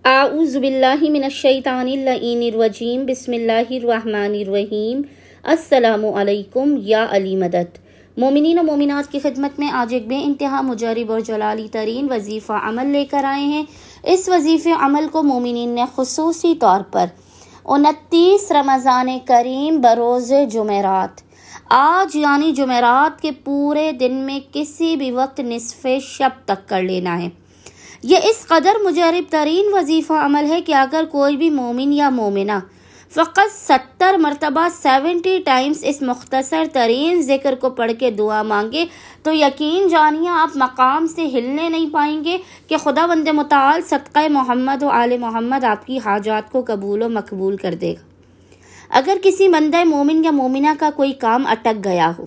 اعوذ باللہ من الشیطان اللعین الرجیم بسم اللہ الرحمن الرحیم السلام علیکم یا علی مدد۔ مومنین و مومنات کی خدمت میں آج ایک بے انتہا مجرب اور جلالی ترین وظیفہ عمل لے کر آئے ہیں۔ اس وظیفے عمل کو مومنین نے خصوصی طور پر 29 رمضان کریم بروز جمعرات، آج یعنی جمعرات کے پورے دن میں کسی بھی وقت نصف شب تک کر لینا ہے۔ یہ اس قدر مجرب ترین وظیفہ عمل ہے کہ اگر کوئی بھی مومن یا مومنہ فقط 70 مرتبہ 70 ٹائمز اس مختصر ترین ذکر کو پڑھ کے دعا مانگے تو یقین جانیے آپ مقام سے ہلنے نہیں پائیں گے کہ خداوند متعال صدقہ محمد و آل محمد آپ کی حاجات کو قبول و مقبول کر دے گا۔ اگر کسی بندہ مومن یا مومنہ کا کوئی کام اٹک گیا ہو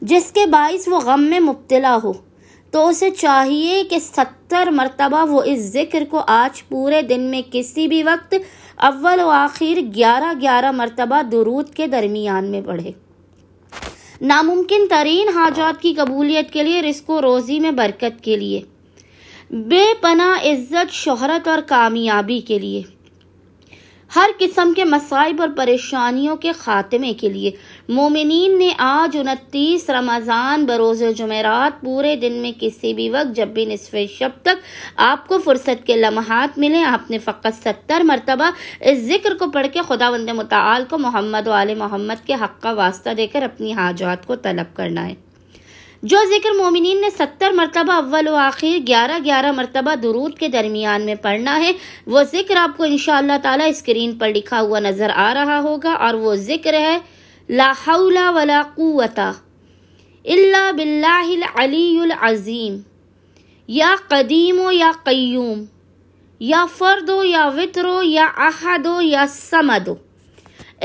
جس کے باعث وہ غم میں مبتلا ہو تو اسے چاہیے کہ 70 مرتبہ وہ اس ذکر کو آج پورے دن میں کسی بھی وقت اول و آخر 11 مرتبہ درود کے درمیان میں پڑھے۔ ناممکن ترین حاجات کی قبولیت کے لیے، رزق و روزی میں برکت کے لیے، بے پناہ عزت، شہرت اور کامیابی کے لیے، ہر قسم کے مصائب اور پریشانیوں کے خاتمے کے لیے مومنین نے آج 29 رمضان بروز جمعرات پورے دن میں کسی بھی وقت جب بھی نصف شب تک آپ کو فرصت کے لمحات ملیں، آپ نے فقط 70 مرتبہ اس ذکر کو پڑھ کے خداوند متعال کو محمد و آل محمد کے حق کا واسطہ دے کر اپنی حاجات کو طلب کرنا ہے۔ جو ذکر مومنین نے 70 مرتبہ اول و آخر 11 مرتبہ درود کے درمیان میں پڑھنا ہے، وہ ذکر آپ کو انشاءاللہ تعالی اسکرین پر لکھا ہوا نظر آ رہا ہوگا، اور وہ ذکر ہے لا حول ولا قوت الا باللہ العلی العظیم، یا قدیم و یا قیوم، یا فرد و یا وتر و یا احد و یا صمد۔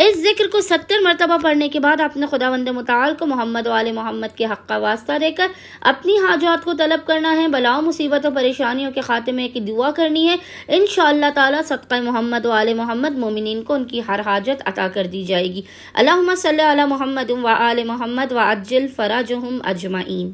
اس ذکر کو 70 مرتبہ پڑھنے کے بعد آپ نے خداوند متعال کو محمد و آل محمد کے حق کا واسطہ دے کر اپنی حاجات کو طلب کرنا ہے، بلاؤں مصیبتوں پریشانیوں کے خاتمے کی دعا کرنی ہے۔ انشاءاللہ تعالی صدقہ محمد و آل محمد مومنین کو ان کی ہر حاجت عطا کر دی جائے گی۔ اللہم صلی علی محمد و آل محمد وعجل فرجہم اجمعین۔